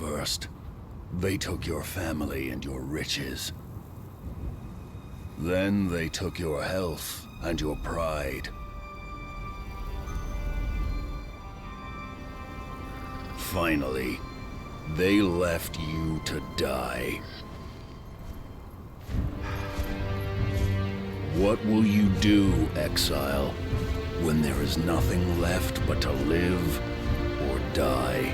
first. They took your family and your riches. Then they took your health and your pride. Finally, they left you to die. What will you do, exile, when there is nothing left but to live or die?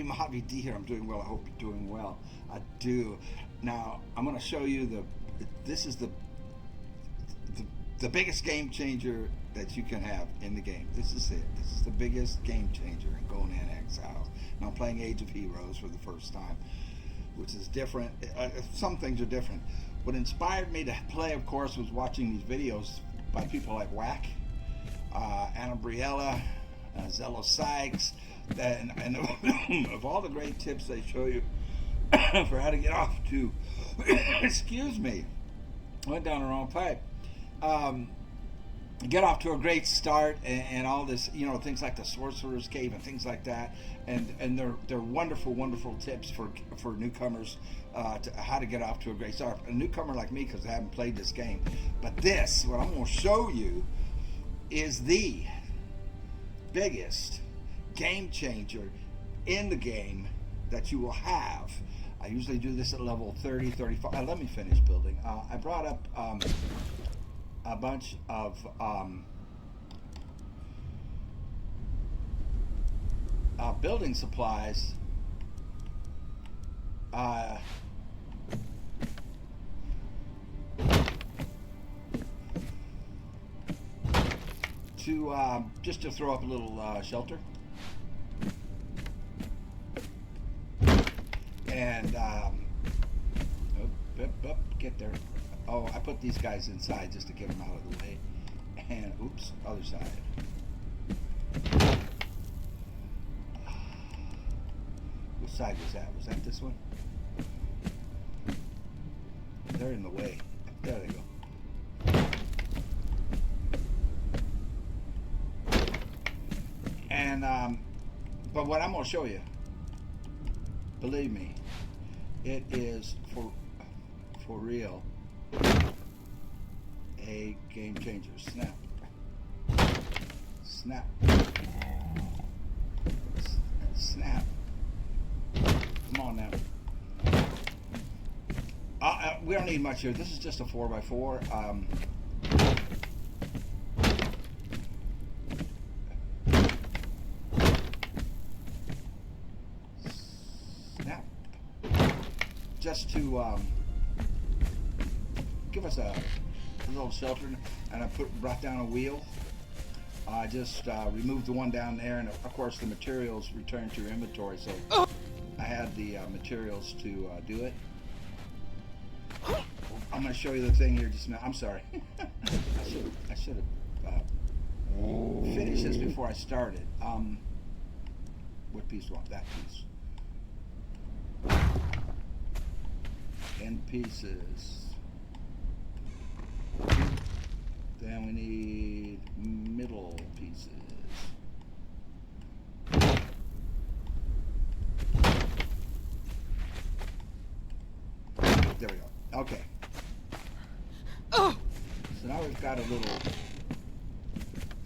Mojave D here. I'm doing well. I hope you're doing well. I do. Now I'm going to show you this is the biggest game changer that you can have in the game. This is it. This is the biggest game changer in Conan Exiles. Now I'm playing Age of Heroes for the first time, which is different. Some things are different. What inspired me to play, of course, was watching these videos by people like Whack, Anna Briella, Zello Sykes, and of all the great tips they show you for how to get off to excuse me, went down the wrong pipe, get off to a great start, and all this, you know, things like the Sorcerer's Cave and things like that, and they're wonderful tips for newcomers, to how to get off to a great start. A newcomer like me, because I haven't played this game, but this, what I'm going to show you, is the biggest game changer in the game that you will have. I usually do this at level 30, 35. Let me finish building. I brought up a bunch of building supplies to just to throw up a little shelter. And get there. Oh, I put these guys inside just to get them out of the way. And oops, other side. Which side was that? Was that this one? They're in the way. There they go. And but what I'm going to show you, believe me, it is for real a game changer. Snap. Snap. Snap. Come on now. We don't need much here. This is just a 4x4. Snap. Just to give us a little shelter, and I brought down a wheel. I just removed the one down there, and of course the materials return to your inventory, so I had the materials to do it. I'm going to show you the thing here just now. I'm sorry. I should have finished this before I started. What piece do I want? That piece. End pieces. Then we need middle pieces. There we go. Okay. So now we've got a little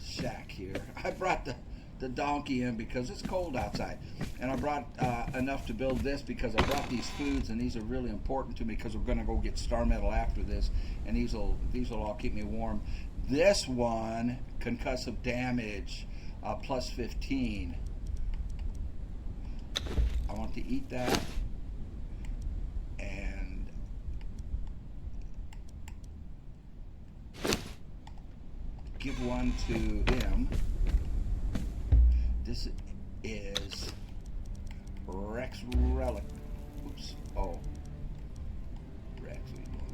shack here. I brought the donkey in because it's cold outside. And I brought enough to build this because I brought these foods, and these are really important to me because we're going to go get star metal after this, and these will all keep me warm. This one, concussive damage, plus 15. I want to eat that. And give one to him. This is Rex Relic. Oops. Oh. Rex, what are you doing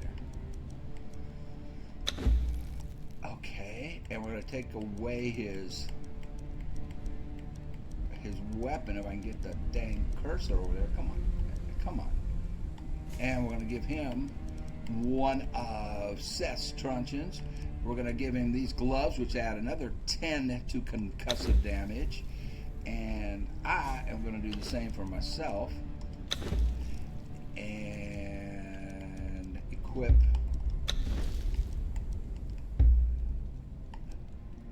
there? Okay. And we're going to take away his his weapon, if I can get the dang cursor over there. Come on. Come on. And we're going to give him one of Seth's truncheons. We're going to give him these gloves, which add another 10 to concussive damage. And I am going to do the same for myself. And equip.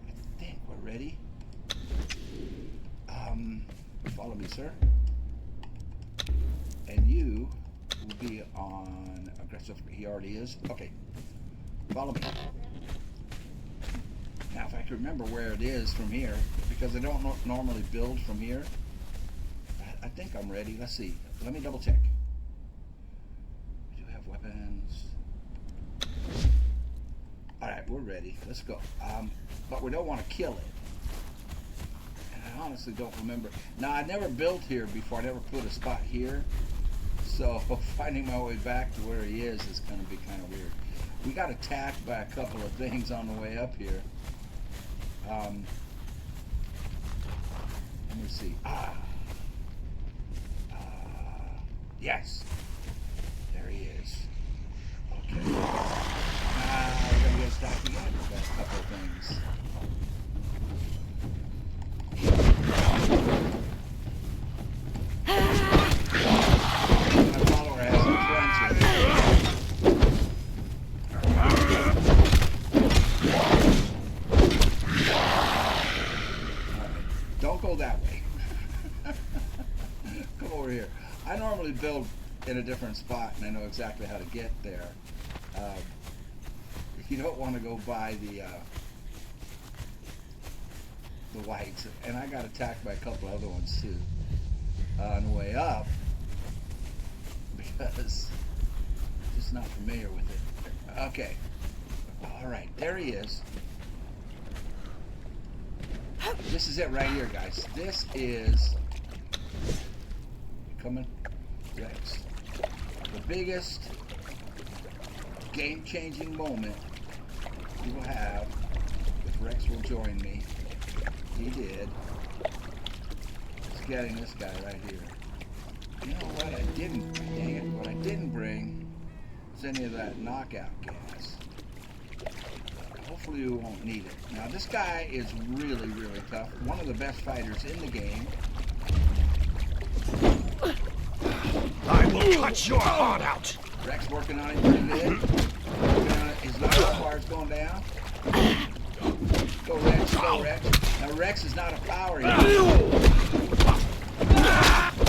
I think we're ready. Follow me, sir. And you will be on aggressive. He already is. Okay. Follow me. Now, if I can remember where it is from here, because I don't normally build from here, I think I'm ready. Let's see. Let me double check. We do have weapons. All right, we're ready. Let's go. But we don't want to kill it. And I honestly don't remember. Now, I never built here before. I never put a spot here. So finding my way back to where he is going to be kind of weird. We got attacked by a couple of things on the way up here. Let me see. Yes. There he is. Okay. We're going to get stacked again. We've got a couple of things. My follower has a truncheon. Don't go that way. Come over here. I normally build in a different spot, and I know exactly how to get there. You don't want to go by the whites, and I got attacked by a couple other ones too on the way up because I'm just not familiar with it. Okay. All right, there he is. This is it right here, guys. This is coming Rex. The biggest game-changing moment you will have if Rex will join me. He did. He's getting this guy right here. You know what? I didn't. Dang it! What I didn't bring is any of that knockout gas. Hopefully we won't need it. Now this guy is really, really tough. One of the best fighters in the game. I will cut your heart out. Rex working on it pretty good. Working on it. His knockout bar's going down. Go Rex, go Rex. Now Rex is not a power yet.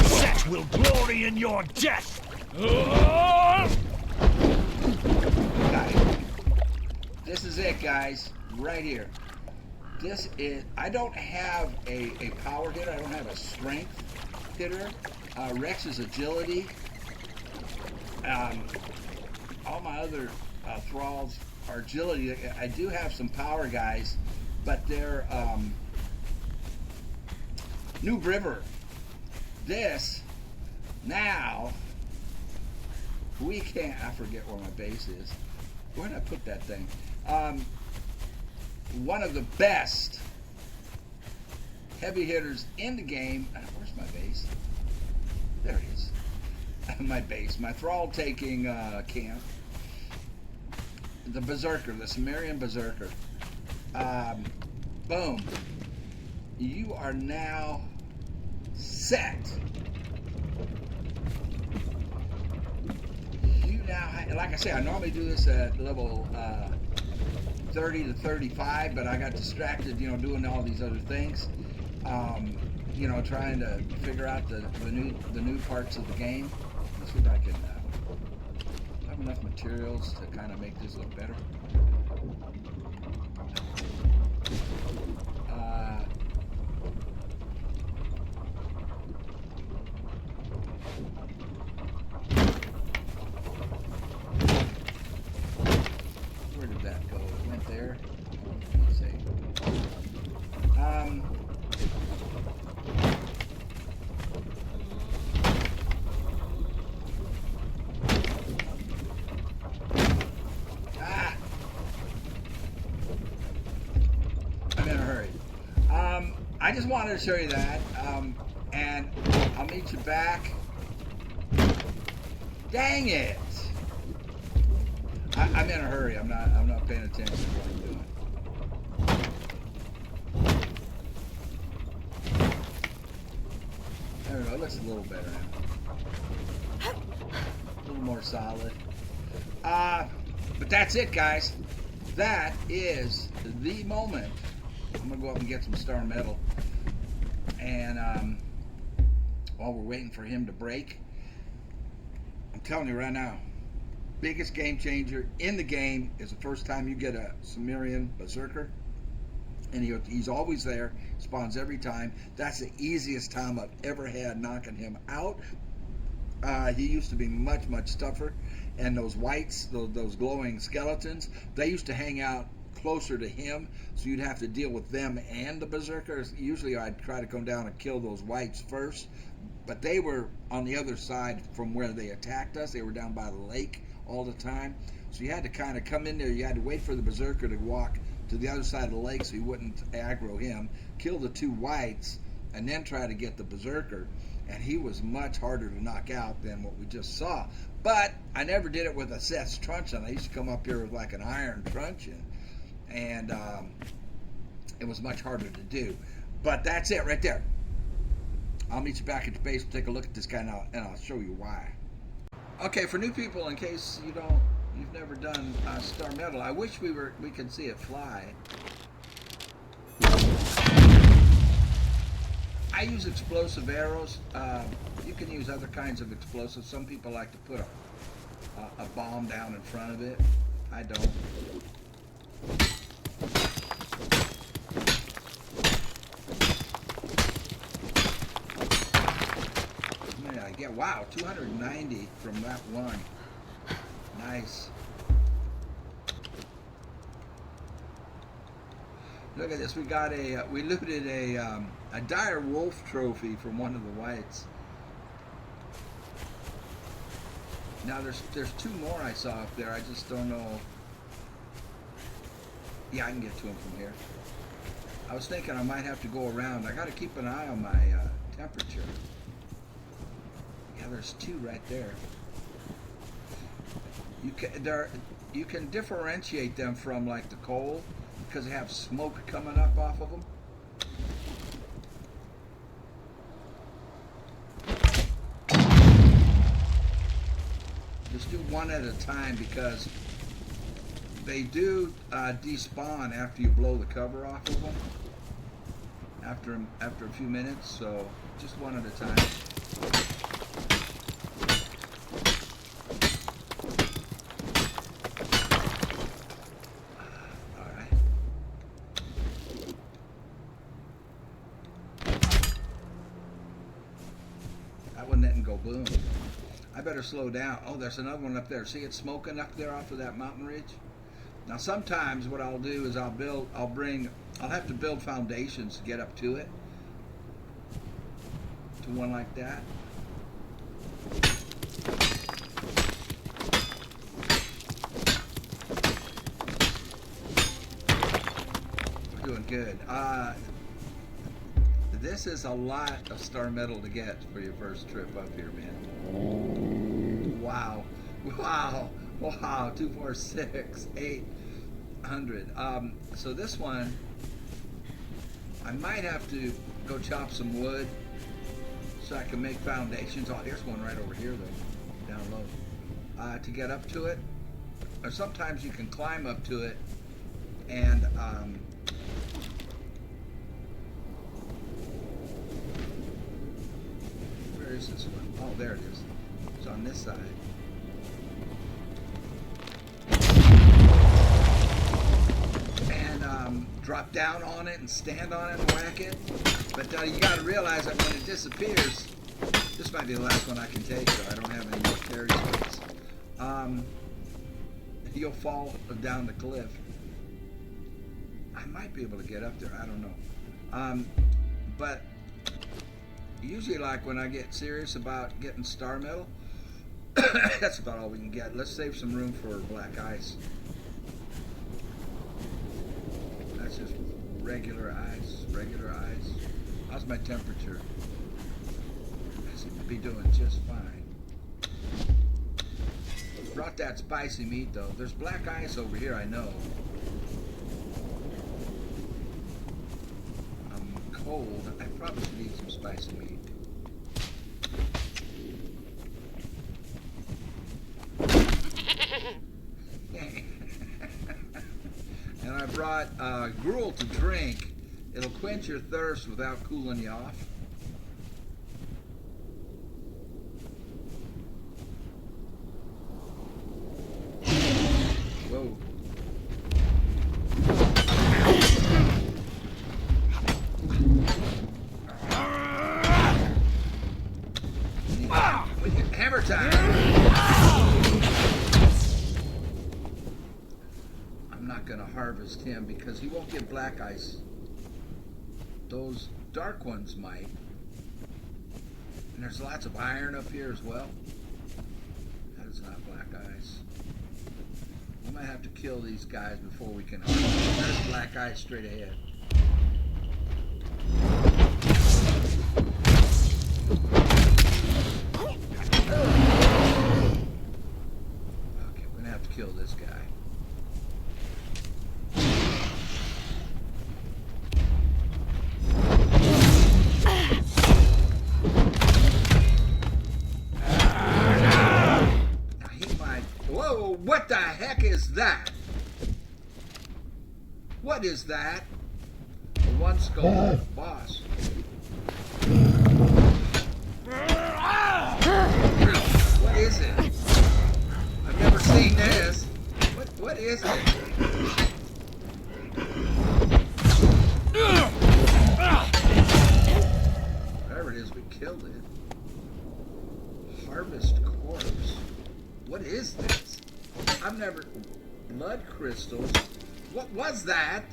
Set will glory in your death. Got it. This is it, guys. Right here. This is. I don't have a power hitter. I don't have a strength hitter. Rex's agility. All my other thralls are agility. I do have some power guys, but they're New River. This now we can't. I forget where my base is. Where did I put that thing? One of the best heavy hitters in the game. Where's my base? There it is. My base. My thrall taking camp. The Berserker, the Sumerian Berserker. Boom. You are now set. You now, like I say, I normally do this at level 30 to 35, but I got distracted, doing all these other things. Trying to figure out the new parts of the game. Let's see if I can have enough materials to kind of make this look better. Where did that go? It went there. Let's see. I just wanted to show you that, and I'll meet you back. Dang it! I'm in a hurry. I'm not paying attention to what I'm doing. There we go. It looks a little better now. A little more solid. But that's it, guys. That is the moment. I'm gonna go up and get some star metal, and while we're waiting for him to break, I'm telling you right now, biggest game changer in the game is the first time you get a Sumerian Berserker, and he's always there, spawns every time. That's the easiest time I've ever had knocking him out. He used to be much tougher, and those whites, those glowing skeletons, they used to hang out closer to him, so you'd have to deal with them and the Berserkers. Usually I'd try to come down and kill those whites first, but they were on the other side from where they attacked us. They were down by the lake all the time, so you had to kind of come in there. You had to wait for the Berserker to walk to the other side of the lake so you wouldn't aggro him, kill the two whites, and then try to get the Berserker. And he was much harder to knock out than what we just saw. But I never did it with a Seth's truncheon. I used to come up here with like an iron truncheon, and it was much harder to do. But that's it right there. I'll meet you back at the base and take a look at this guy now, and I'll show you why. Okay, for new people, in case you've never done star metal, I wish we could see it fly. I use explosive arrows. You can use other kinds of explosives. Some people like to put a bomb down in front of it. I don't. Man, I get, wow, 290 from that one. Nice. Look at this. We got we looted a dire wolf trophy from one of the whites. Now there's two more I saw up there. I just don't know. Yeah, I can get to them from here. I was thinking I might have to go around. I got to keep an eye on my temperature. Yeah, there's two right there. You can differentiate them from like the coal, because they have smoke coming up off of them. Just do one at a time, because they do despawn after you blow the cover off of them. After a few minutes, so just one at a time. Go boom. I better slow down. Oh, there's another one up there. See it smoking up there off of that mountain ridge? Now sometimes what I'll do is I'll have to build foundations to get up to it. To one like that. We're doing good. This is a lot of star metal to get for your first trip up here, man. Wow. 2, 4, 6, 800. So this one, I might have to go chop some wood so I can make foundations. Oh, here's one right over here, though, down low. To get up to it. Or sometimes you can climb up to it and where is this one? Oh, there it is. It's on this side. And drop down on it and stand on it and whack it. But you got to realize that when it disappears, this might be the last one I can take, so I don't have any more carry space. You'll fall down the cliff. I might be able to get up there. I don't know. But usually, like when I get serious about getting star metal, that's about all we can get. Let's save some room for black ice. That's just regular ice, regular ice. How's my temperature? I seem to be doing just fine. Brought that spicy meat though. There's black ice over here, I know. I'm cold. I probably should eat some spicy meat. And I brought gruel to drink. It'll quench your thirst without cooling you off. Whoa. Hammer time! I'm not going to harvest him because he won't get black ice. Those dark ones might. And there's lots of iron up here as well. That is not black ice. We might have to kill these guys before we can harvest. There's black ice straight ahead. Okay, we're gonna have to kill this guy. Now he might. Whoa! What the heck is that? What is that? A one skull boss. What is it? I've never seen this. What is it? Whatever it is, we killed it. Harvest corpse. What is this? I've never... Blood crystals. What was that?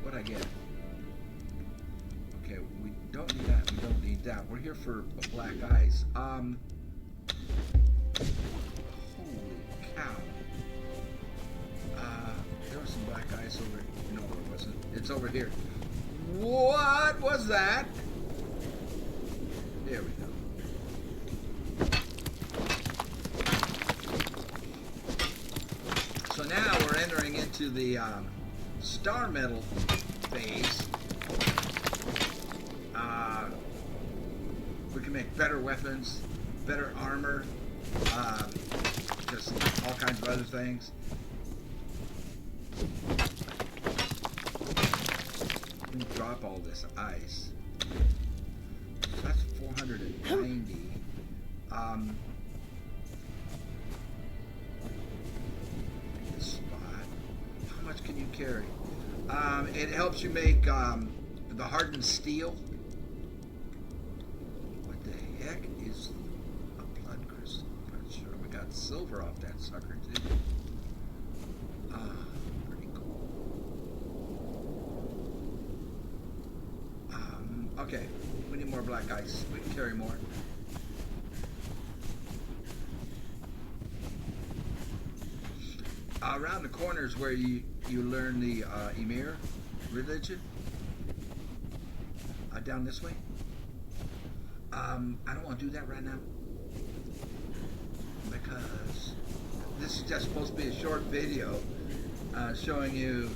What'd I get? Okay, we don't need that. We don't need that. We're here for black ice. Holy cow. There was some black ice over... No, it wasn't. It's over here. What was that? There we go. So now we're entering into the star metal phase. We can make better weapons, better armor, just all kinds of other things. Let me drop all this ice. So that's 490. This spot. How much can you carry? It helps you make the hardened steel. What the heck is a blood crystal? I'm not sure. We got silver off that sucker too. Pretty cool. Okay, we need more black ice. We can carry more. Around the corners where you learn the Emir religion. Down this way. I don't want to do that right now because this is just supposed to be a short video showing you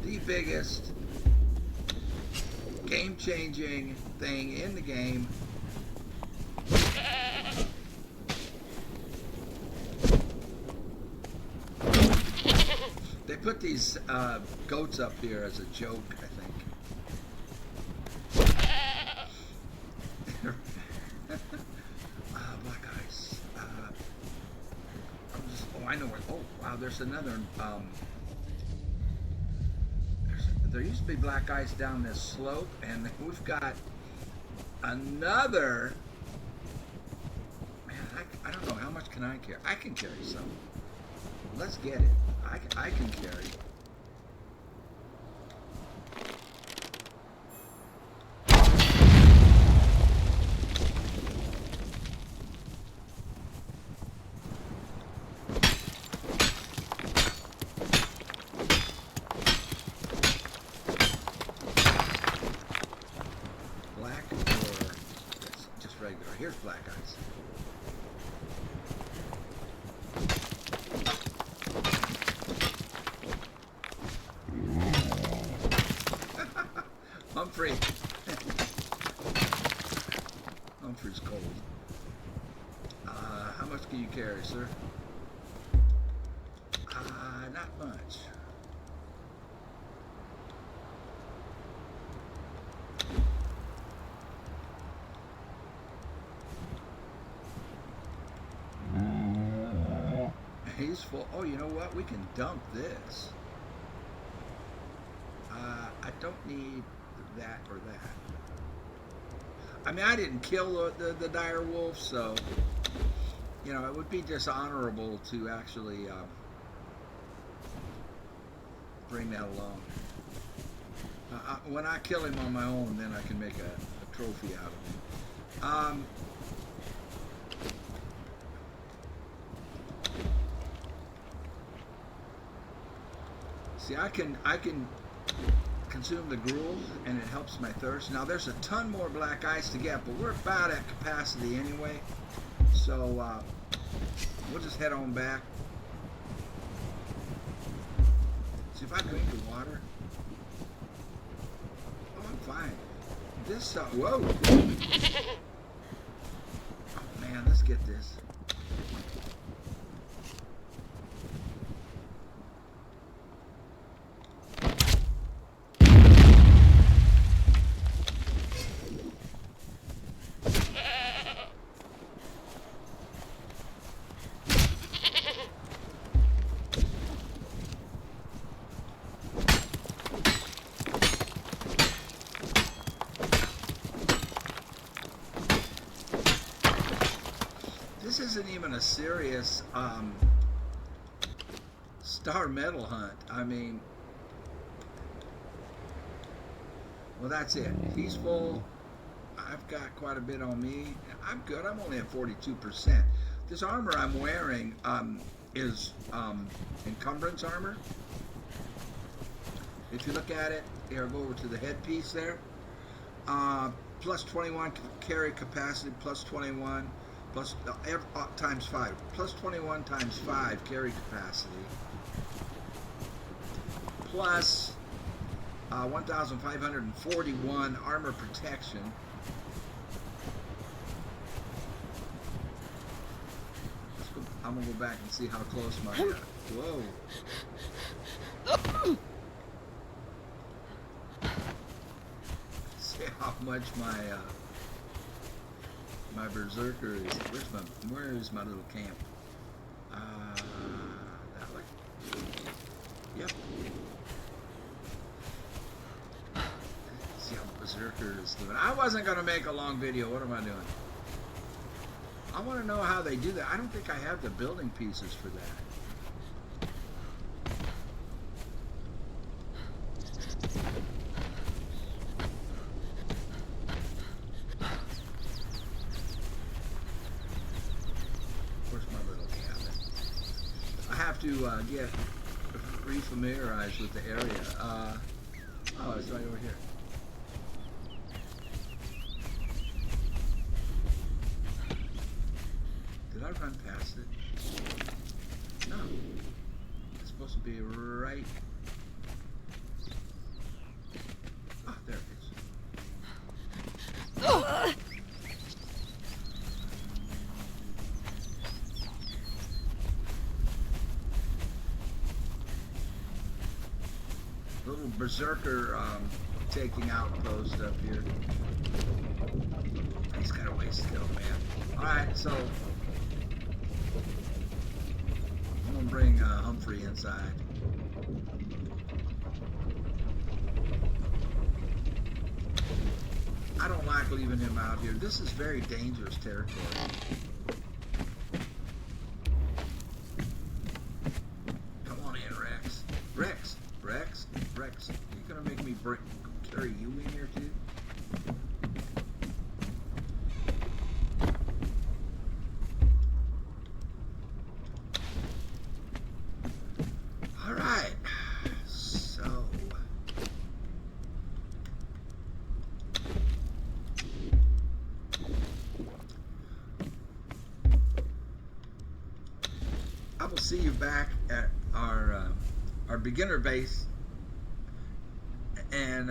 the biggest game-changing thing in the game. They put these goats up here as a joke, I think. Black ice. I know where. Oh, wow, there's another. There used to be black ice down this slope, and we've got another. Man, I don't know. How much can I carry? I can carry some. Let's get it. I can carry. Here's black ice. Humphrey. Humphrey's cold. How much can you carry, sir? Not much. He's full. Oh, you know what? We can dump this. I don't need that or that. I mean, I didn't kill the dire wolf, so you know it would be dishonorable to actually bring that along. When I kill him on my own, then I can make a trophy out of him. See, I can consume the gruel, and it helps my thirst. Now, there's a ton more black ice to get, but we're about at capacity anyway. So, we'll just head on back. See, if I drink the water, oh, I'm fine. This, whoa! Oh, man, let's get this. This isn't even a serious star medal hunt. I mean, well, that's it. He's full. I've got quite a bit on me. I'm good. I'm only at 42%. This armor I'm wearing is encumbrance armor. If you look at it, here, go over to the headpiece there. Plus 21 carry capacity, plus 21. Plus, times 5. Plus 21 times 5 carry capacity. Plus 1,541 armor protection. I'm going to go back and see how close my... whoa. See how much my Berserker is. Where is my little camp? That way. Yep. See how Berserker is doing. I wasn't going to make a long video. What am I doing? I want to know how they do that. I don't think I have the building pieces for that. To get re-familiarized with the area. Oh, it's right over here. Did I run past it? No. It's supposed to be right. Ah, there it is. Little Berserker taking outpost up here. He's got a ways to go, man. Alright, so I'm gonna bring Humphrey inside. I don't like leaving him out here. This is very dangerous territory. Come on in, Rex. Rex. Rex, you gonna make me carry you in here too? All right. So see you back at our beginner base, and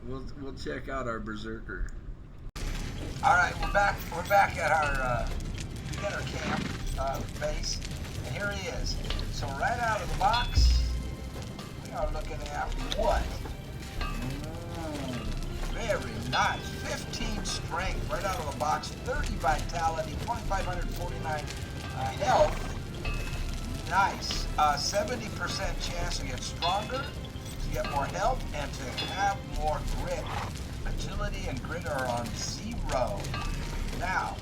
we'll check out our Berserker. All right, we're back at our beginner camp base, and here he is. So right out of the box, we are looking at what? Very nice. 15 strength right out of the box, 30 vitality, 2,549 health. Nice. 70% chance to get stronger, to get more health, and to have more grit. Agility and grit are on 0. Now,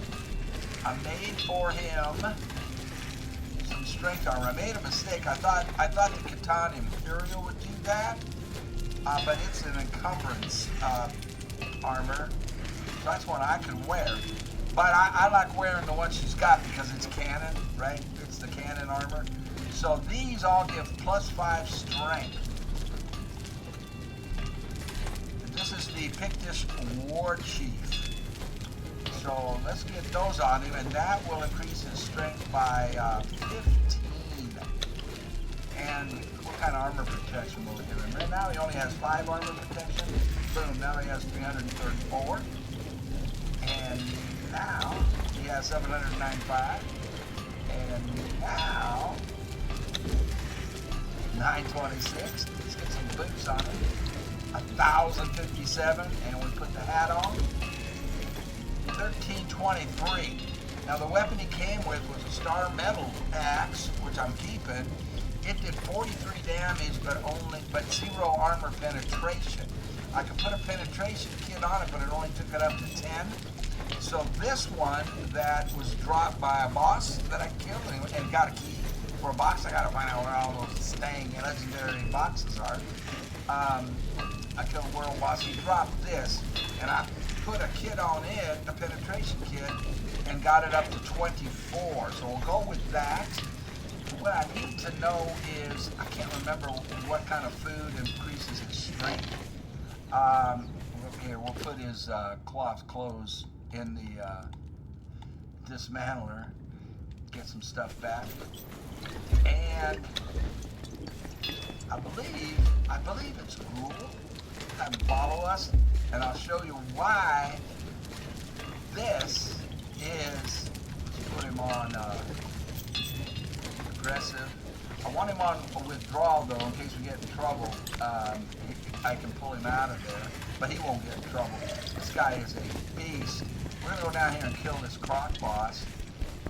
I made for him some strength armor. I made a mistake. I thought the Catan Imperial would do that, but it's an encumbrance armor. So that's one I could wear. But I like wearing the one she's got because it's cannon, right? It's the cannon armor. So these all give +5 strength. This is the Pictish War Chief. So let's get those on him, and that will increase his strength by 15. And what kind of armor protection will we give him? Right now he only has 5 armor protection. Boom, now he has 334. And now he has 795. And now 926. Let's get some boots on him. 1,057, and we put the hat on. 1,323. Now the weapon he came with was a star metal axe, which I'm keeping. It did 43 damage, but 0 armor penetration. I could put a penetration kit on it, but it only took it up to 10. So this one that was dropped by a boss that I killed and got a key for a box. I gotta find out where all those staying legendary boxes are. I killed a world boss. He dropped this, and I put a kit on it, a penetration kit, and got it up to 24. So we'll go with that. What I need to know is, I can't remember what kind of food increases his strength. Here, we'll put his cloth clothes in the dismantler, get some stuff back. And I believe it's Gruul. Have him follow us, and I'll show you why this is. Let's put him on aggressive. I want him on a withdrawal though, in case we get in trouble. I can pull him out of there, but he won't get in trouble. This guy is a beast. We're gonna go down here and kill this Crock Boss.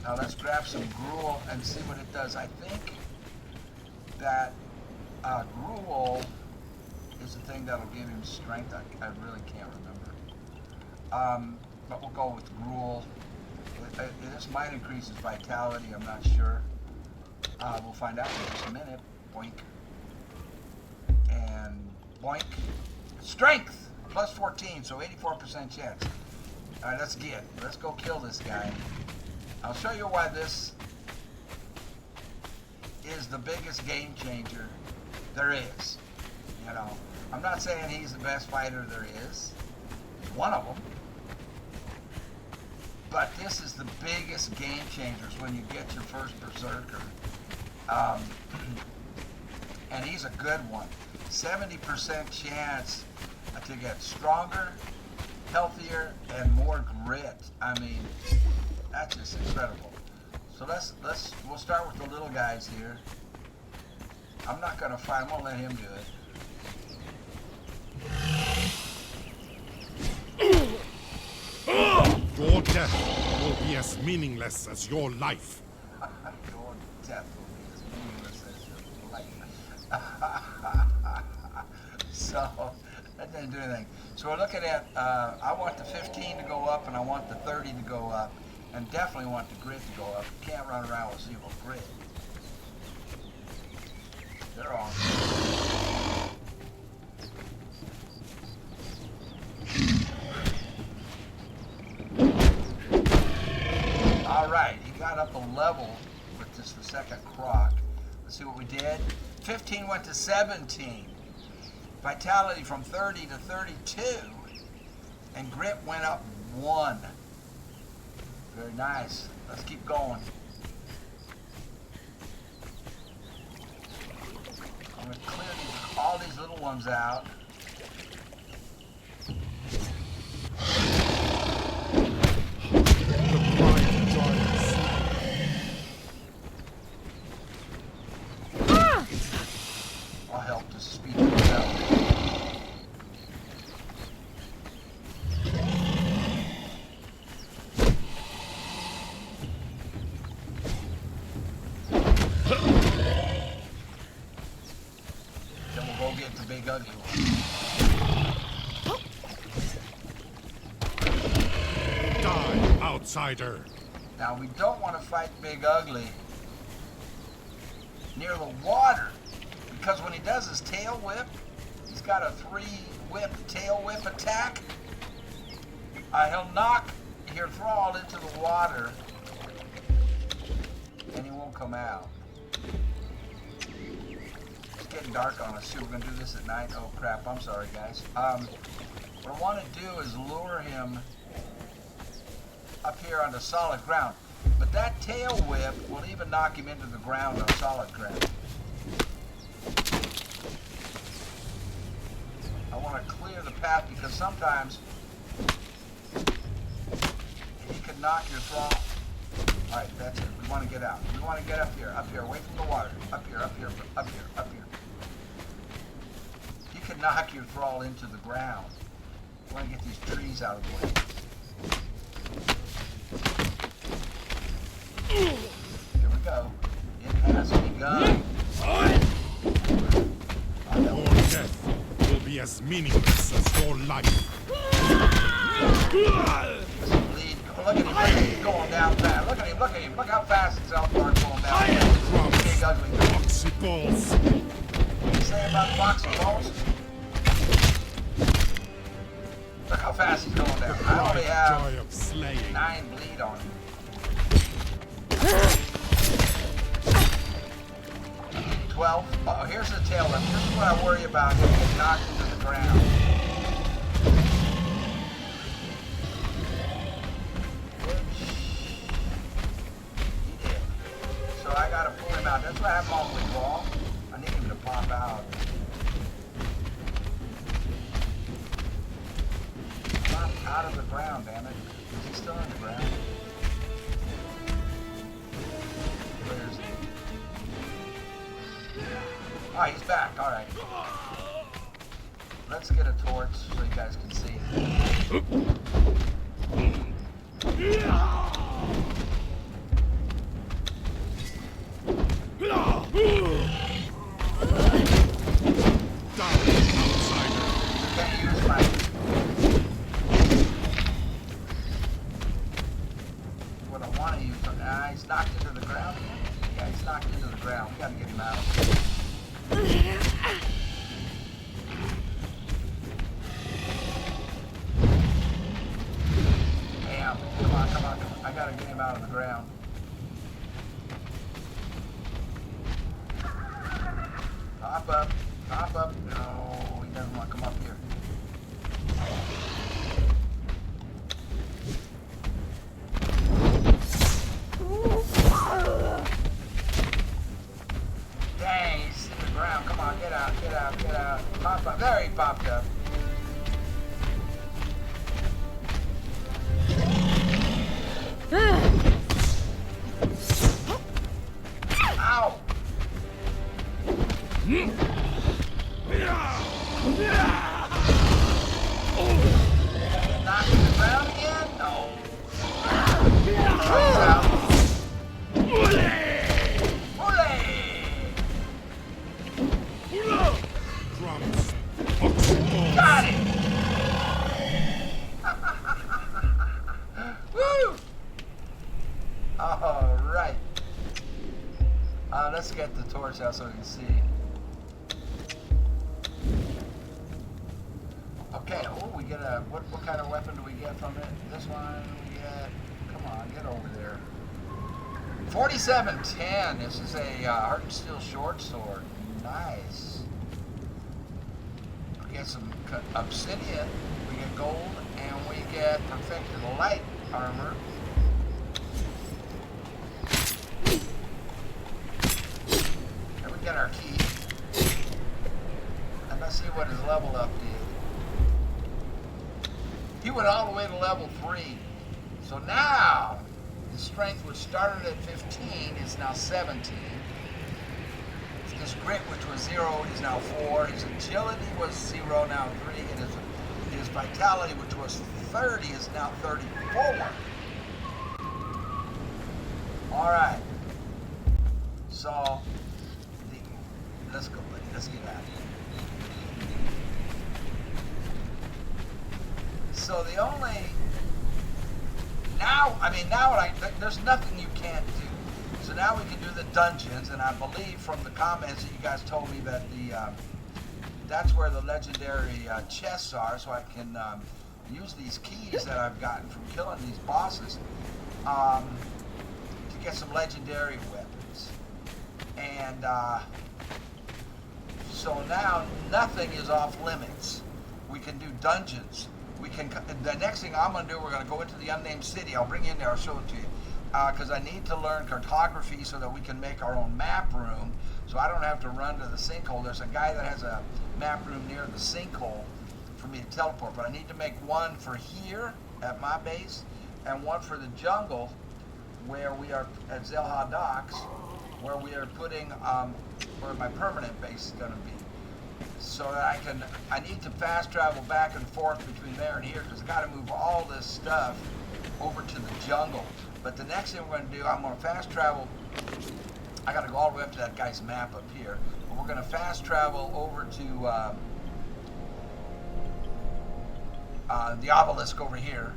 Now let's grab some Gruul and see what it does. I think that Gruul is the thing that'll give him strength. I really can't remember. But we'll go with Gruul. This might increase his vitality, I'm not sure. We'll find out in just a minute. Boink. And boink. Strength! Plus 14, so 84% chance. Alright, let's go kill this guy. I'll show you why this is the biggest game changer there is. You know, I'm not saying he's the best fighter there is. He's one of them. But this is the biggest game changers when you get your first Berserker. And he's a good one. 70% chance to get stronger, healthier, and more grit. I mean, that's just incredible. So we'll start with the little guys here. I'm not gonna fight, I'm gonna let him do it. Your death will be as meaningless as your life. Your death will be as meaningless as your life. So, that didn't do anything. So we're looking at, I want the 15 to go up and I want the 30 to go up. And definitely want the grit to go up. You can't run around with 0 grit. They're on. Alright, he got up a level with just the second croc. Let's see what we did. 15 went to 17. Vitality from 30 to 32. And grit went up 1. Very nice. Let's keep going. I'm going to clear all these little ones out. I'll help to speed it up. Then we'll go get the big ugly one. Die, outsider. Now we don't want to fight Big Ugly near the water, because when he does his tail whip, he's got a 3-whip tail whip attack. He'll knock your thrall into the water and he won't come out. It's getting dark on us too. We're going to do this at night. Oh crap, I'm sorry guys. What I want to do is lure him up here onto solid ground. But that tail whip will even knock him into the ground on solid ground. I want to clear the path because sometimes he could knock your thrall. Alright, that's it. We want to get out. We want to get up here, away from the water. Up here. He could knock your thrall into the ground. We want to get these trees out of the way. Here we go. It has begun. Your death will be as meaningless as your life. Bleed. Look at him. He's going down fast. Look at him. Look how fast his health bar's going down. Big ugly. Foxy balls. What do you say about foxy balls? Look how fast he's going down. I only have Joy of slaying. 9 bleed on him. 12. Oh, here's the tail whip. This is what I worry about. He'll get knocked into the ground. He did. So I gotta pull him out. That's why I have him all the way long. I need him to pop out. Pop out of the ground, damn it. Is he still in the ground? Where is he? Ah, he's back. All right. Let's get a torch so you guys can see. Can't use my... What I want to use... he's knocked into the ground again. Yeah, he's knocked into the ground. We gotta get him out. Damn. Come on. I gotta get him out of the ground. Hop up. No, he doesn't want to come up here. Dang, he's in the ground. Come on, get out. Pop up. There he popped up. Ow! Knocked to the ground again? No. He's out. Crumbs. Foxy balls. Got it! Woo! Alright. Let's get the torch out so we can see. Okay, we get a... What kind of weapon do we get from it? This one we get... Come on, get over there. 4710. This is a Heart and Steel short sword. Nice. We get some obsidian, we get gold, and we get perfected light armor. And we get our key. what his level up did. He went all the way to level 3. So now, his strength, which started at 15, is now 17. His grit, which was 0, is now 4. His agility was 0, now 3. And his vitality, which was 30, is now 34. All right. So, let's go, buddy. Let's get out of here. So the only now there's nothing you can't do. So now we can do the dungeons, and I believe from the comments that you guys told me that that's where the legendary chests are, so I can use these keys that I've gotten from killing these bosses to get some legendary weapons. And so now nothing is off limits. We can do dungeons. We can. The next thing I'm going to do, we're going to go into the Unnamed City. I'll bring you in there. I'll show it to you. Because I need to learn cartography so that we can make our own map room, so I don't have to run to the sinkhole. There's a guy that has a map room near the sinkhole for me to teleport, but I need to make one for here at my base and one for the jungle where we are at Zelha Docks, where we are putting where my permanent base is going to be, so that I need to fast travel back and forth between there and here, because I got to move all this stuff over to the jungle. But the next thing we're going to do, I'm going to fast travel. I got to go all the way up to that guy's map up here. But we're going to fast travel over to the obelisk over here.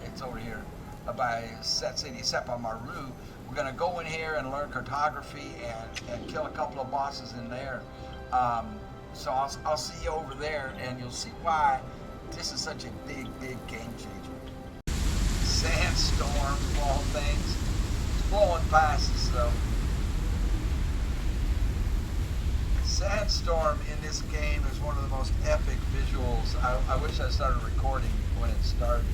It's over here by Set City, Sepa Maru. We're going to go in here and learn cartography and kill a couple of bosses in there. So I'll see you over there, and you'll see why this is such a big game changer. Sandstorm of all things. It's blowing past us though. Sandstorm in this game is one of the most epic visuals. I wish I started recording when it started.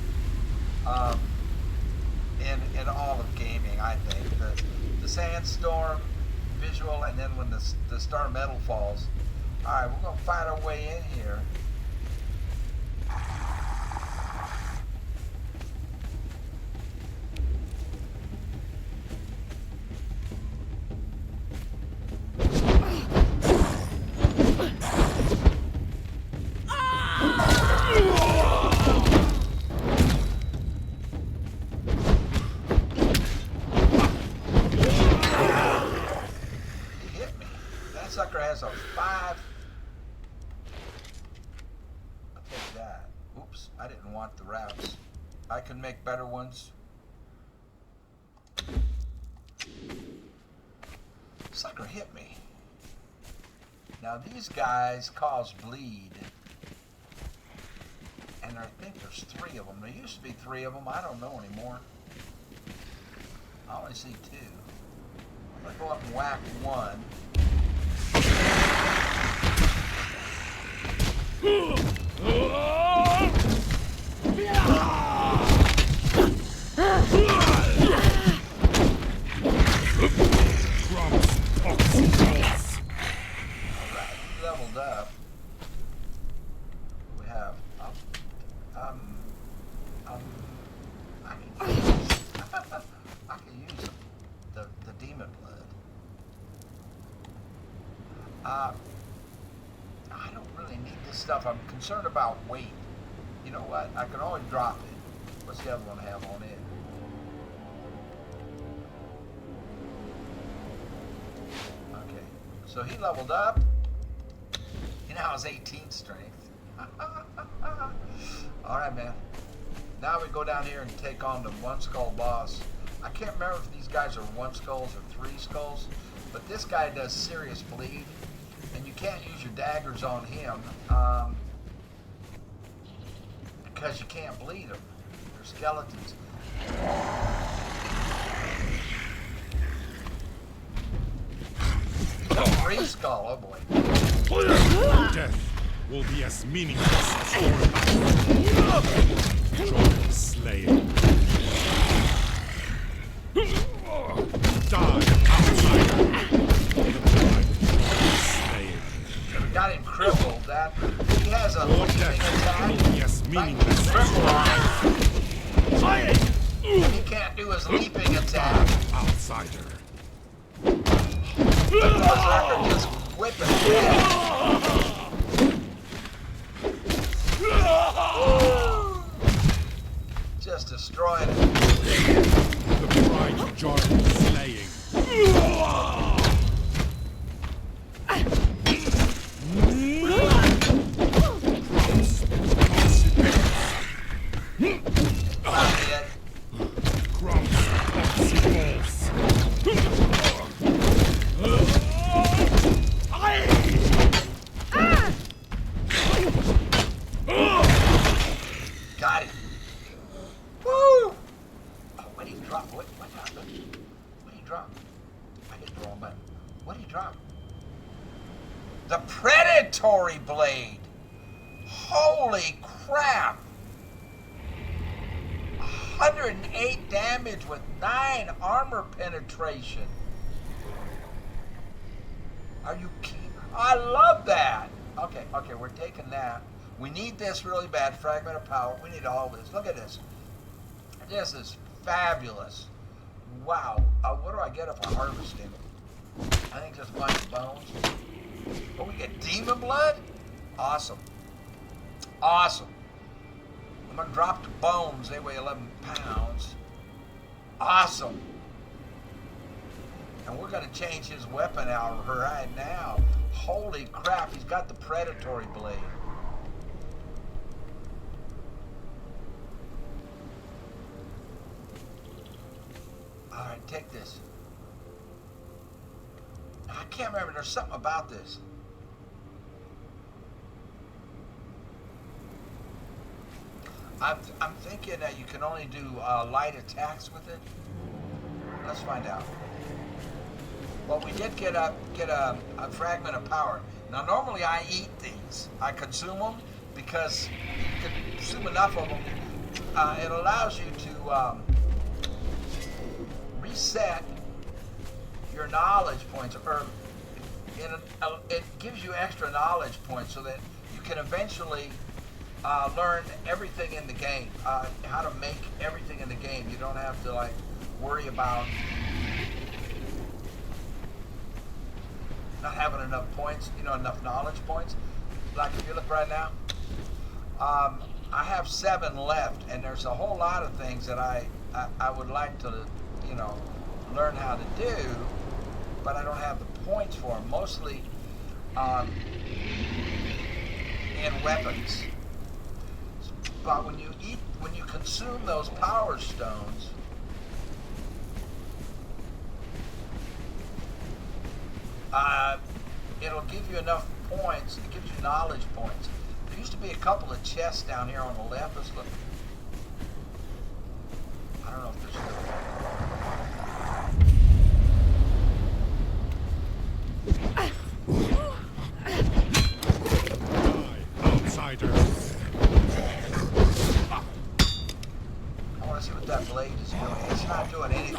In all of gaming, I think. The sandstorm visual, and then when the star metal falls. Alright, we're going to find our way in here. Has a 5. I'll take that. Oops, I didn't want the routes. I can make better ones. Sucker hit me. Now these guys cause bleed. And I think there's 3 of them. There used to be 3 of them. I don't know anymore. I only see 2. I'm going to go up and whack 1. Leveled up. We have I can use the demon blood. I don't really need this stuff. I'm concerned about weight. You know what? I can always drop it. What's the other one have on it? Okay. So he leveled up. He now has 18 strength. Alright, man. Now we go down here and take on the 1 skull boss. I can't remember if these guys are 1 skulls or 3 skulls, but this guy does serious bleed. And you can't use your daggers on him because you can't bleed them. They're skeletons. 3 skull, oh boy. Death will be as meaningless as your life. Joy slain. Die, outsider. and crippled. That he has a Your leaping death attack. will be as meaningless as Crippled. your life, And he can't do his leaping attack. outsider. Berserker just whipping dead. Just destroying it. The bright giant slaying. Not dead. Crumbs, popsicles. Got it. Woo! Oh, what did he drop? What happened? What did he drop? I hit the wrong button. What did he drop? The Predatory Blade. Holy crap. 108 damage with 9 armor penetration. Are you kidding? I love that. Okay, we're taking that. We need this really bad. Fragment of power. We need all this. Look at this. This is fabulous. Wow. What do I get if I harvest him? I think just a bunch of bones. Oh, we get demon blood? Awesome. Awesome. I'm going to drop the bones. They weigh 11 pounds. Awesome. And we're going to change his weapon out right now. Holy crap, he's got the Predatory Blade. Alright, take this. I can't remember, there's something about this. I'm thinking that you can only do light attacks with it. Let's find out. Well, we did get a fragment of power. Now, normally I eat these. I consume them because you can consume enough of them. It allows you to reset your knowledge points, or it gives you extra knowledge points so that you can eventually learn everything in the game, how to make everything in the game. You don't have to like worry about not having enough points, enough knowledge points. Like if you look right now, I have 7 left, and there's a whole lot of things that I would like to, learn how to do, but I don't have the points for them. Mostly in weapons. But when you consume those power stones, it'll give you enough points. It gives you knowledge points. There used to be a couple of chests down here on the left. Let's look. I don't know if there's Outsiders. I want to see what that blade is doing. It's not doing anything.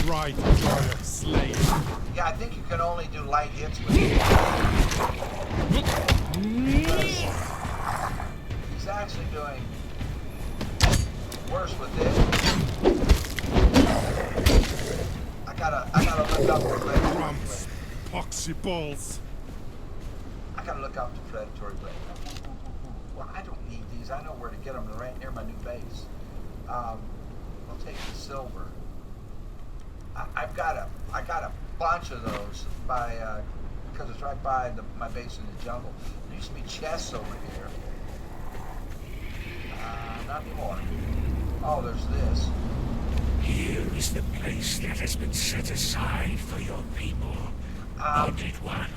Right giant slaying. Yeah, I think you can only do light hits with it. He's actually doing worse with it. I gotta look up the predatory Crumbs, blade. poxy balls. I gotta look up the predatory blade. Well, I don't need these. I know where to get them. They're right near my new base. I'll take the silver. I got a bunch of those because it's right by my base in the jungle. There used to be chests over here. Not anymore. Oh, there's this. Here is the place that has been set aside for your people, Haunted One.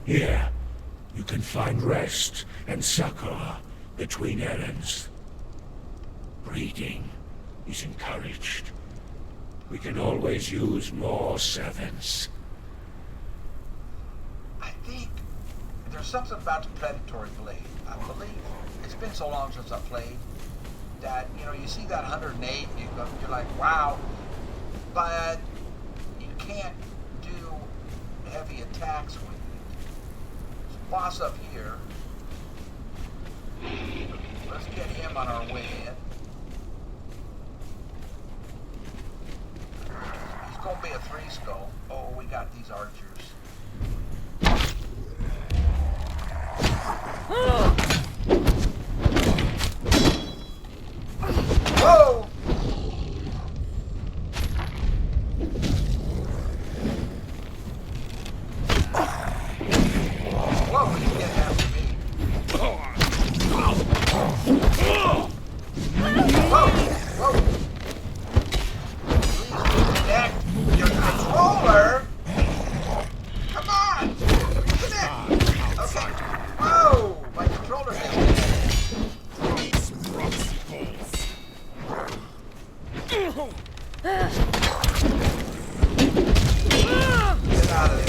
Here, you can find rest and succor between errands. Breeding is encouraged. We can always use more servants. I think there's something about the predatory blade. I believe it's been so long since I played that you see that 108, you're like, wow. But boss up here. Let's get him on our way in. He's going to be a 3-skull. Oh, we got these archers. Whoa! Whoa, he's getting after me. Whoa! Whoa! Please connect your controller. Come on! Connect! Okay. Whoa! My controller disconnected. Get out of there.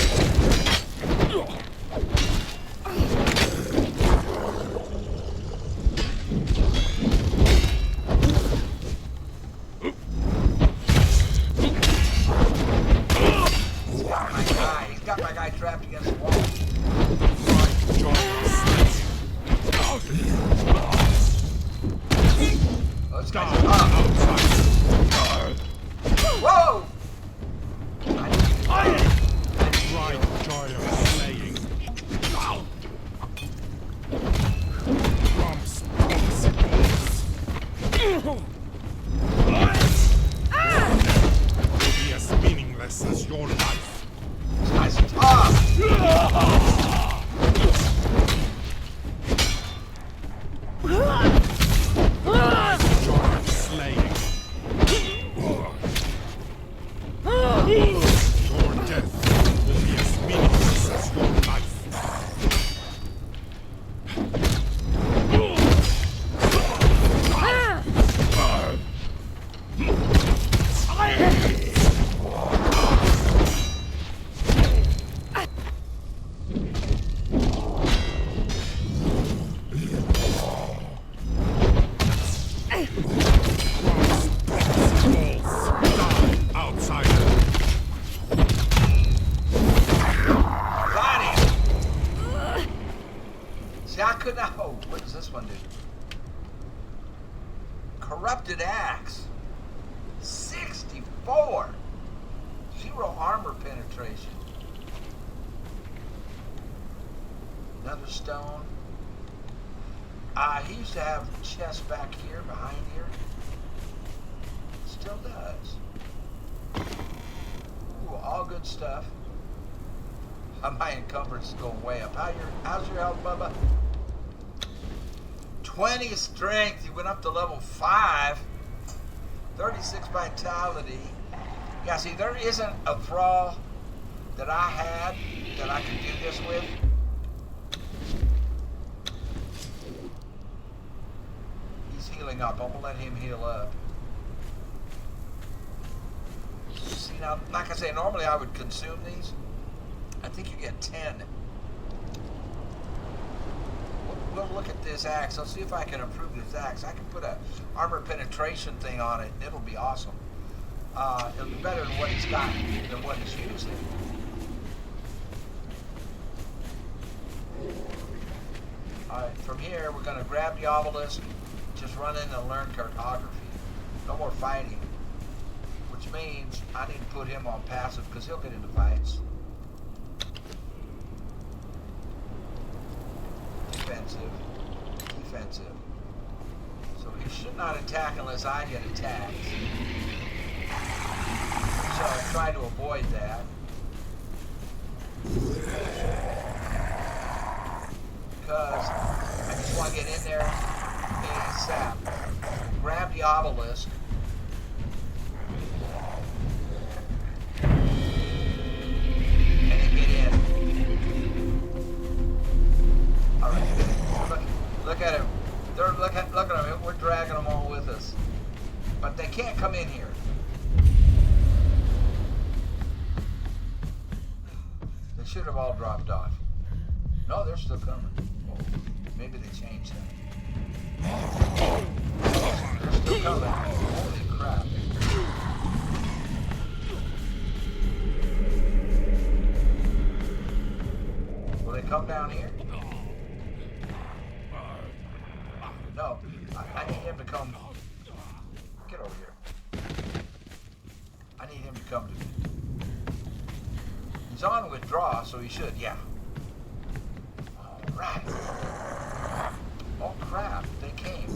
He's got my guy trapped against the wall. Let's go. Whoa! Right joy of slaying. Crumbs, popsicles. Will be as meaningless as your life. Nice and tough. Joy of slaying. Your death will be as meaningless as your life. What does this one do? Corrupted axe. 64. 0 armor penetration. Another stone. He used to have chests back here, behind here. Still does. Ooh, all good stuff. My encumbrance is going way up. How's your health, Bubba? 20 strength. You went up to level 5. 36 vitality. Yeah, see, there isn't a thrall that I had that I could do this with. He's healing up. I'm going to let him heal up. See, now, like I say, normally I would consume these. I think you get 10. We'll look at this axe. I'll see if I can improve this axe. I can put a armor penetration thing on it, and it'll be awesome. It'll be better than what he's got, than what he's using. Alright, from here, we're going to grab the obelisk, just run in and learn cartography. No more fighting. Which means I need to put him on passive, because he'll get into fights. Defensive. Defensive. So he should not attack unless I get attacked. So I'll try to avoid that. Because I just want to get in there ASAP. Grab the obelisk. And then get in. Alright. Look at him. Look at him. We're dragging them all with us. But they can't come in here. They should have all dropped off. No, they're still coming. Oh, maybe they changed them. They're still coming. Holy crap. Will they come down here? him to come. Get over here. I need him to come to me. He's on withdraw, so he should, yeah. Alright. Oh crap, they came.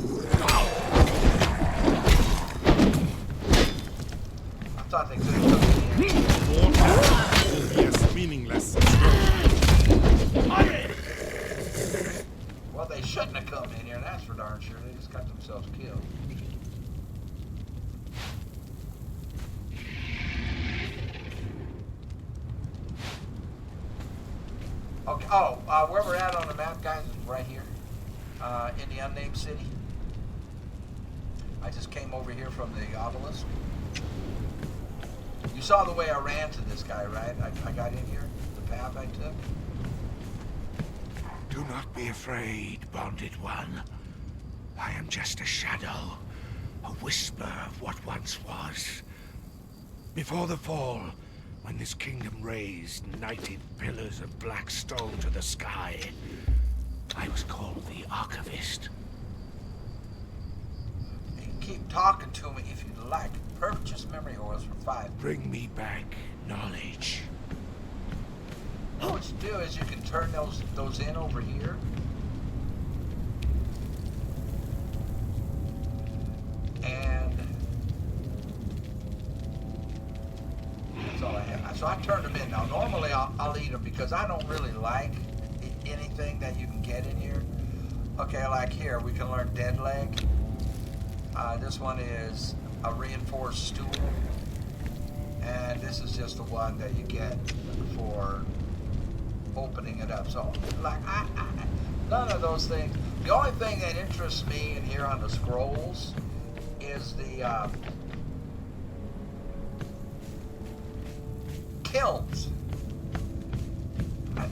I thought they could have come in. Your life will be as meaningless as your life. Well, they shouldn't have come in here, that's for darn sure. They just got themselves killed. Okay, where we're at on the map, guys, is right here. In the Unnamed City. I just came over here from the obelisk. You saw the way I ran to this guy, right? I got in here, the path I took. Do not be afraid, bonded one. I am just a shadow, a whisper of what once was. Before the fall, when this kingdom raised knighted pillars of black stone to the sky, I was called the Archivist. You can keep talking to me if you'd like. Purchase memory oils for 5. Bring me back knowledge. What you do is you can turn those in over here. And that's all I have. So I turned them in. Now normally I'll eat them because I don't really like anything that you can get in here. Okay, like here we can learn dead leg. This one is a reinforced stool. And this is just the one that you get for opening it up. So, like, none of those things. The only thing that interests me in here on the scrolls is the kilns.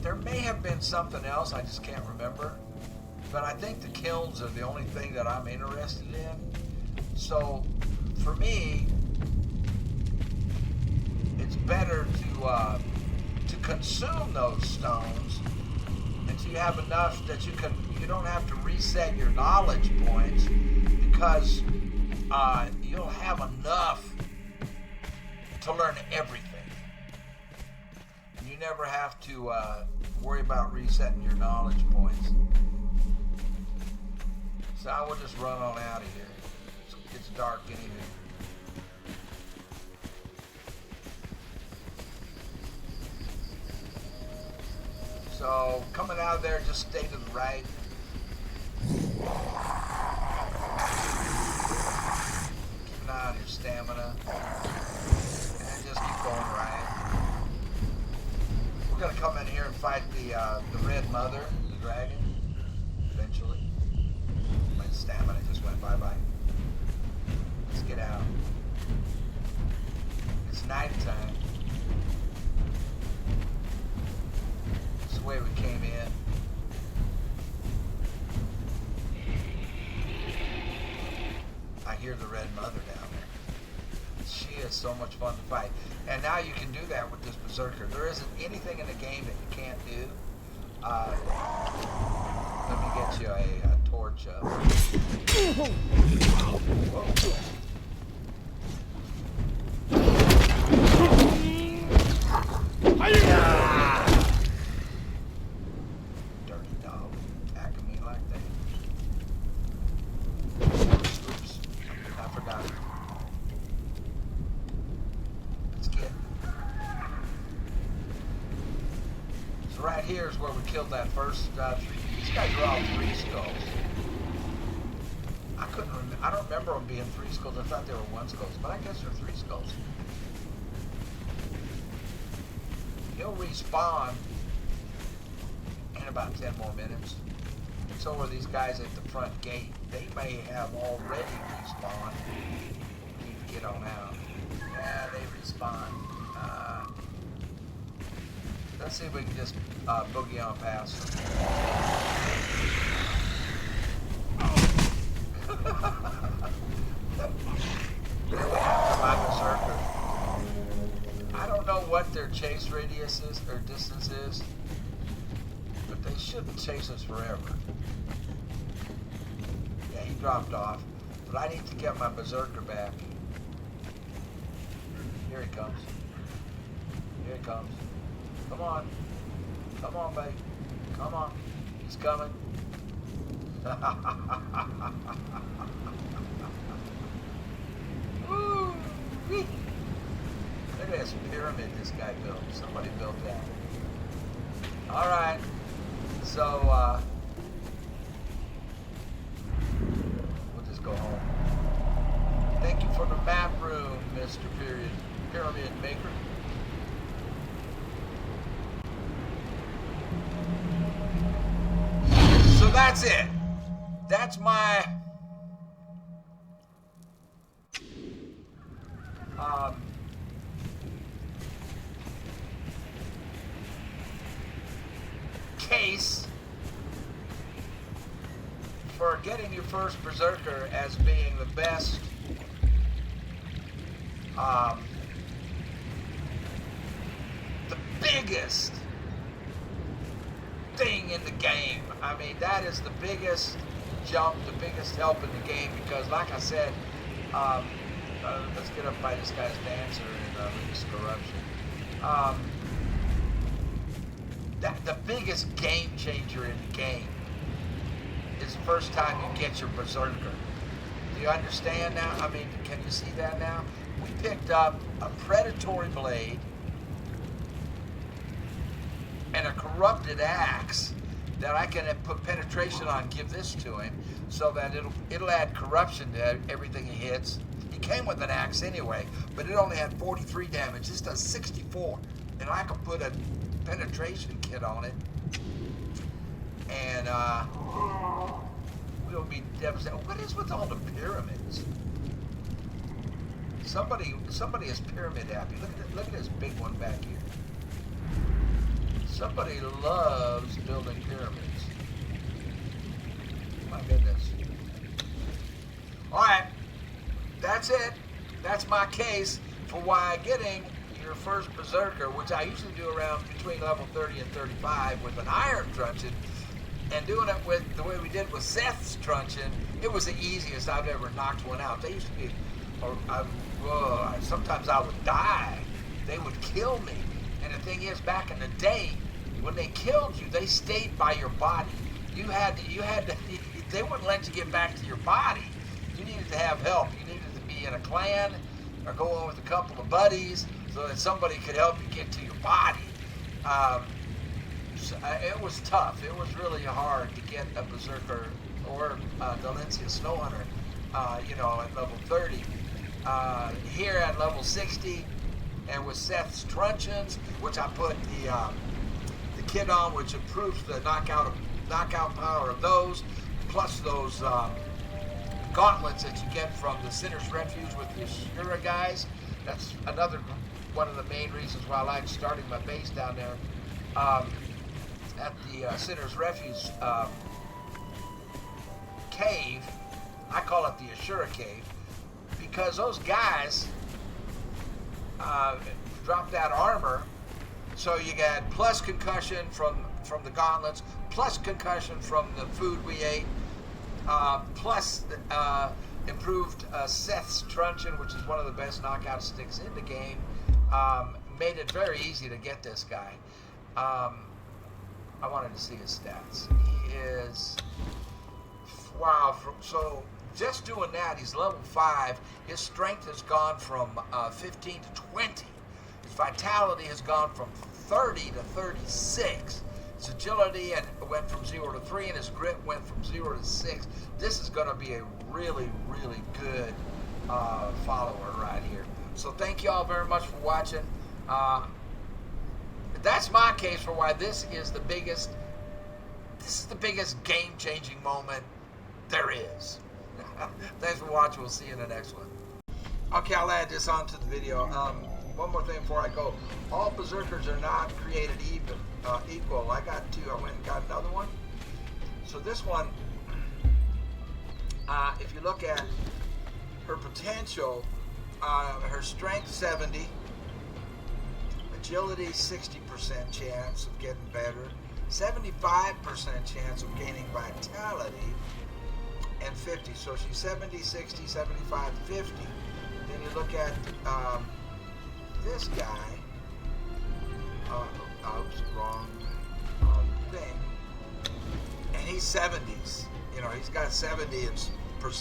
There may have been something else, I just can't remember. But I think the kilns are the only thing that I'm interested in. So, for me, it's better to consume those stones until you have enough that you don't have to reset your knowledge points, because you'll have enough to learn everything. And you never have to worry about resetting your knowledge points. So I will just run on out of here. It's dark anyway. So, coming out of there, just stay to the right. Keep an eye on your stamina. And just keep going right. We're going to come in here and fight the Red Mother, the dragon, eventually. My stamina just went bye-bye. Let's get out. It's nighttime. The way we came in. I hear the Red Mother down there. She is so much fun to fight. And now you can do that with this Berserker. There isn't anything in the game that you can't do. Let me get you a torch up. Whoa. Here's where we killed that first these guys are all 3 skulls. I don't remember them being 3 skulls. I thought they were 1 skulls, but I guess they're 3 skulls. He'll respawn in about 10 more minutes. And so are these guys at the front gate. They may have already respawned. Need to get on out. Yeah, they respawn. Let's see if we can just boogie on past them. My Berserker. I don't know what their chase radius is, or distance is, but they shouldn't chase us forever. Yeah, he dropped off. But I need to get my Berserker back. Here he comes. Here he comes. Come on. Come on, babe. Come on. He's coming. Woo! Look at this pyramid this guy built. Somebody built that. Alright. So, we'll just go home. Thank you for the map room, Mr. Pyramid Maker. So that's it. That's my case for getting your first Berserker as being the best the biggest thing in the game. I mean, that is the biggest jump, the biggest help in the game, because like I said, let's get up by this guy's dancer and release corruption. The biggest game changer in the game is the first time you get your Berserker. Do you understand now? I mean, can you see that now? We picked up a predatory blade and a corrupted axe that I can put penetration on, give this to him, so that it'll add corruption to everything he hits. He came with an axe anyway, but it only had 43 damage. This does 64, and I can put a penetration kit on it, and we'll be devastated. What is with all the pyramids? Somebody is pyramid happy. Look at this big one back here. Somebody loves building pyramids. My goodness. All right, that's it. That's my case for why getting your first Berserker, which I usually do around between level 30 and 35 with an iron truncheon, and doing it with the way we did with Seth's truncheon, it was the easiest I've ever knocked one out. They used to be, sometimes I would die. They would kill me. And the thing is, back in the day, when they killed you, they stayed by your body. You had to, they wouldn't let you get back to your body. You needed to have help. You needed to be in a clan or go on with a couple of buddies so that somebody could help you get to your body. It was tough. It was really hard to get a Berserker or Valencia Snowhunter, at level 30. Here at level 60, and with Seth's truncheons, which I put the kit on, which improves the knockout power of those, plus those gauntlets that you get from the Sinner's Refuge with the Ashura guys. That's another one of the main reasons why I like starting my base down there at the Sinner's Refuge cave. I call it the Ashura cave, because those guys drop that armor, so you get plus concussion from the gauntlets, plus concussion from the food we ate, plus improved Seth's truncheon, which is one of the best knockout sticks in the game. Made it very easy to get this guy. I wanted to see his stats. He is, wow, so just doing that, he's level 5. His strength has gone from 15 to 20. His vitality has gone from 30 to 36. His agility went from 0 to 3, and his grit went from 0 to 6. This is going to be a really, really good follower right here. So thank you all very much for watching. That's my case for why this is the biggest game-changing moment there is. Thanks for watching. We'll see you in the next one. Okay, I'll add this onto the video. One more thing before I go. All Berserkers are not created equal. I got 2. I went and got another one. So this one, if you look at her potential, her strength 70, agility 60% chance of getting better, 75% chance of gaining vitality, and 50. So she's 70, 60, 75, 50. Then you look at this guy. Oops, wrong thing. And he's 70s. You know, he's got 70% for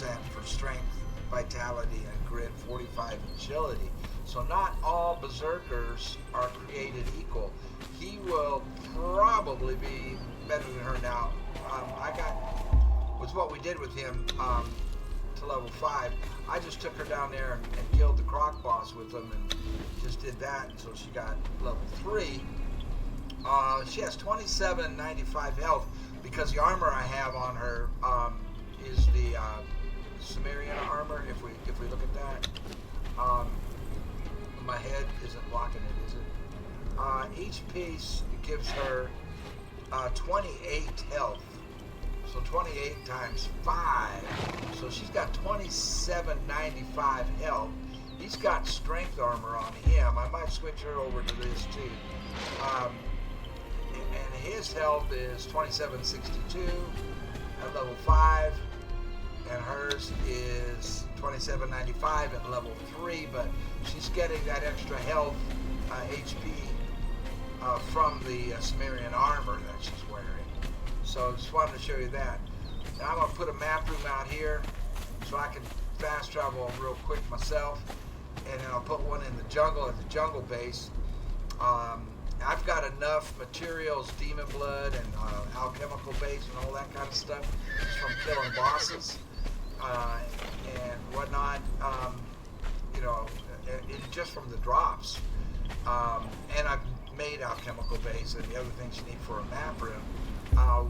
strength, vitality, and grit, 45 agility. So not all berserkers are created equal. He will probably be better than her now. Was what we did with him to level 5. I just took her down there and killed the Crock Boss with him and just did that until she got level 3. She has 2795 health because the armor I have on her is the Sumerian armor. If we look at that, my head isn't blocking it, is it? Each piece gives her 28 health. So 28 times 5. So she's got 2795 health. He's got strength armor on him. I might switch her over to this too. And his health is 2762 at level 5. And hers is 2795 at level 3. But she's getting that extra health HP from the Sumerian armor that she's wearing. So just wanted to show you that. Now I'm going to put a map room out here so I can fast travel real quick myself. And then I'll put one in the jungle at the jungle base. I've got enough materials, demon blood and alchemical base and all that kind of stuff just from killing bosses and whatnot, just from the drops. And I've made alchemical base and the other things you need for a map room.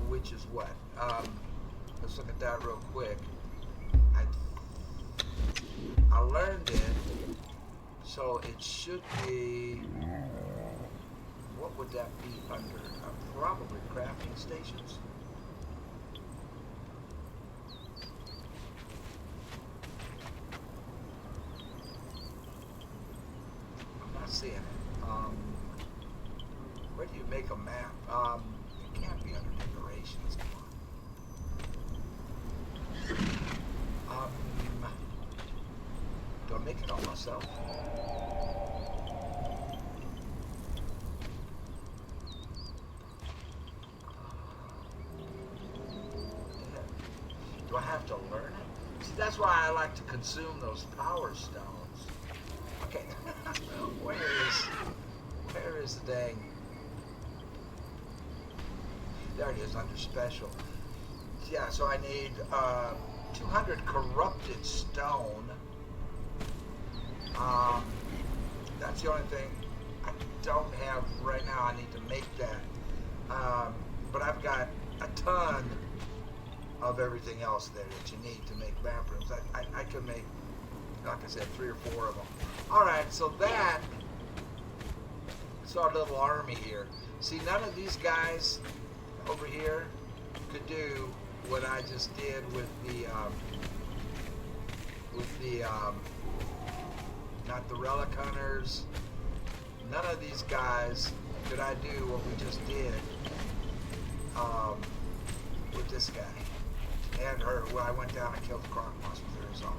Which is what? Let's look at that real quick. I learned it, so it should be. What would that be under? Probably crafting stations. I'm not seeing it. Where do you make a map? It can't be under decorations. Come on. Do I make it on myself? Do I have to learn it? See, that's why I like to consume those power stones. Okay. Where is the dang? There it is under special. Yeah, so I need 200 corrupted stone. That's the only thing I don't have right now. I need to make that. But I've got a ton of everything else there that you need to make map rooms. I could make, like I said, 3 or 4 of them. Alright, so it's our little army here. See, none of these guys over here could do what I just did with the not the relic hunters. None of these guys could I do what we just did with this guy and her. Well, I went down and killed the Crock Boss with her, so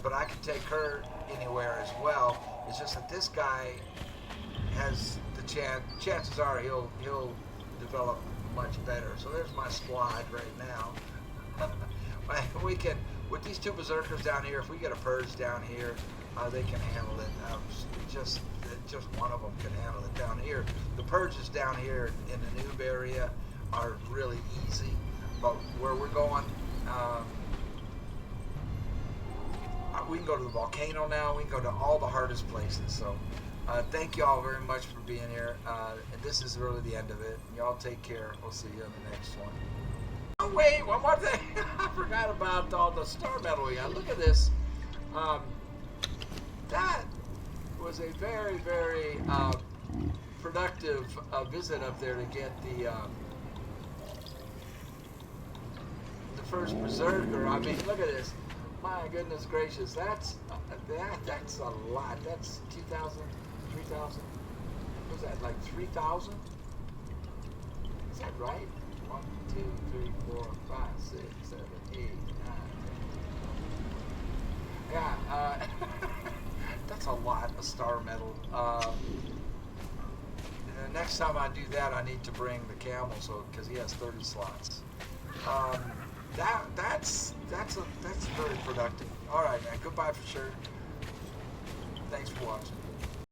but I can take her anywhere as well. It's just that this guy has the chances are he'll develop much better. So there's my squad right now. We can, with these 2 berserkers down here, if we get a purge down here, they can handle it. Just one of them can handle it down here. The purges down here in the noob area are really easy, but where we're going, we can go to the volcano now. We can go to all the hardest places. So thank you all very much for being here. And this is really the end of it. Y'all take care. We'll see you in the next one. Oh wait, one more thing. I forgot about all the star metal we got. Look at this. That was a very, very productive visit up there to get the first berserker. I mean, look at this. My goodness gracious, that's a lot. That's 2,000, 3,000. Was that like 3,000? Is that right? 1, 2, 3, 4, 5, 6, 7, 8, 9, next time I do that, I need to bring the camel, so because he has 30 slots. That's very productive. All right, man. Goodbye for sure. Thanks for watching.